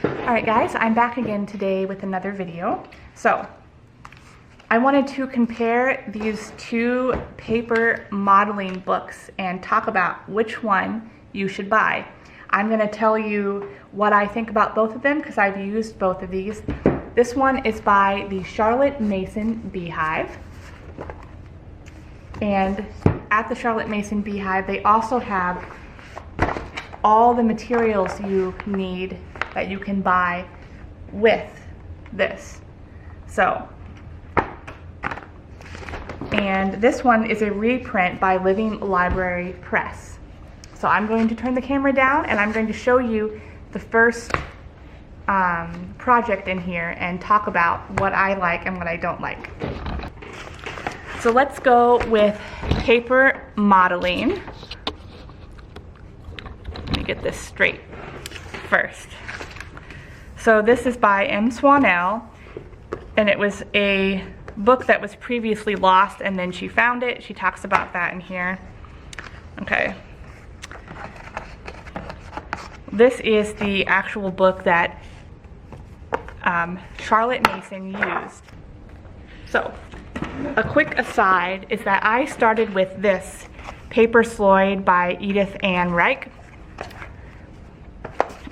Alright guys, I'm back again today with another video. So, I wanted to compare these two paper modeling books and talk about which one you should buy. I'm going to tell you what I think about both of them because I've used both of these. This one is by the Charlotte Mason Beehive. And at the Charlotte Mason Beehive, they also have all the materials you need that you can buy with this. So, and this one is a reprint by Living Library Press. So I'm going to turn the camera down and I'm going to show you the first project in here and talk about what I like and what I don't like. So let's go with paper modeling. Let me get this straight first. So this is by M. Swanell, and it was a book that was previously lost and then she found it. She talks about that in here. Okay. This is the actual book that Charlotte Mason used. So, a quick aside is that I started with this Paper Sloyd by Edith Ann Reich.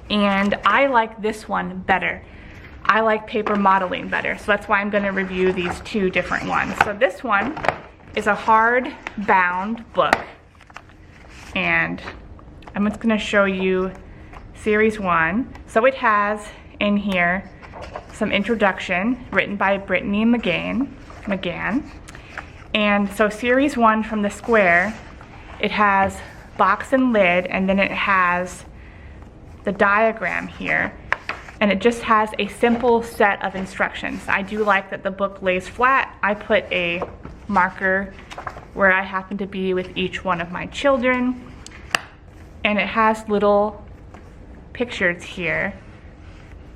And I like this one better. I like paper modeling better, so that's why I'm going to review these two different ones. So this one is a hard-bound book, and I'm just going to show you Series 1. So it has in here some introduction written by Brittany McGann. And so Series 1 from the square, it has box and lid, and then it has the diagram here, and it just has a simple set of instructions. I do like that the book lays flat. I put a marker where I happen to be with each one of my children, and it has little pictures here.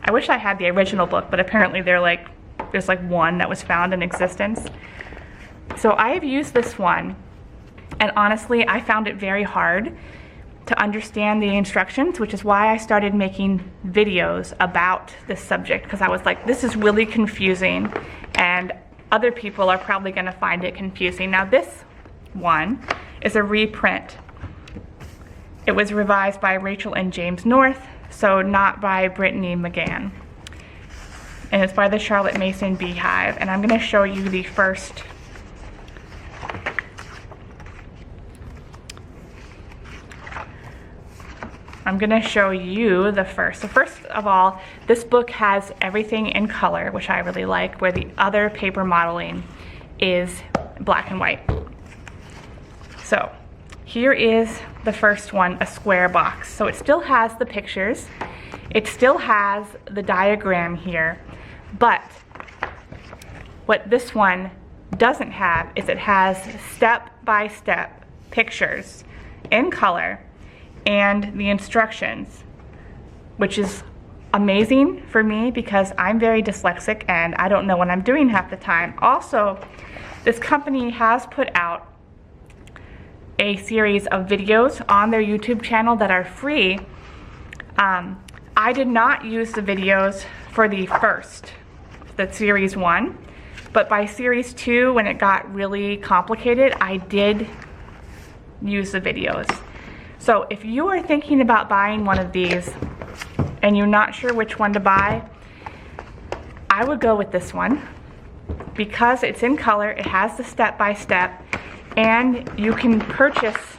I wish I had the original book, but apparently there's like one that was found in existence. So I have used this one, and honestly I found it very hard to understand the instructions, which is why I started making videos about this subject, because I was like, this is really confusing and other people are probably going to find it confusing. Now this one is a reprint. It was revised by Rachel and James North, so not by Brittany McGann. And it's by the Charlotte Mason Beehive, and I'm going to show you the first So first of all, this book has everything in color, which I really like, where the other paper modeling is black and white. So here is the first one, a square box. So it still has the pictures, it still has the diagram here, but what this one doesn't have is it has step-by-step pictures in color and the instructions, which is amazing for me because I'm very dyslexic and I don't know what I'm doing half the time. Also, this company has put out a series of videos on their YouTube channel that are free. I did not use the videos for the Series 1, but by Series 2, when it got really complicated, I did use the videos. So if you are thinking about buying one of these and you're not sure which one to buy, I would go with this one because it's in color, it has the step-by-step, and you can purchase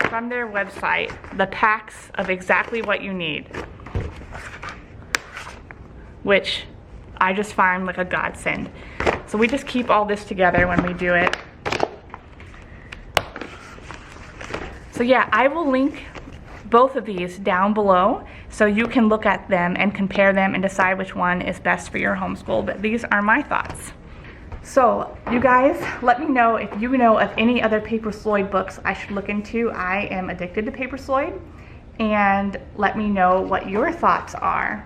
from their website the packs of exactly what you need, which I just find like a godsend. So we just keep all this together when we do it. So yeah, I will link both of these down below so you can look at them and compare them and decide which one is best for your homeschool, but these are my thoughts. So you guys, let me know if you know of any other Paper Sloyd books I should look into. I am addicted to Paper Sloyd, and let me know what your thoughts are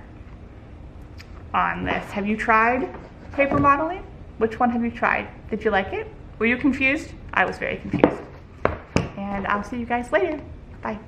on this. Have you tried paper modeling? Which one have you tried? Did you like it? Were you confused? I was very confused. And I'll see you guys later. Bye.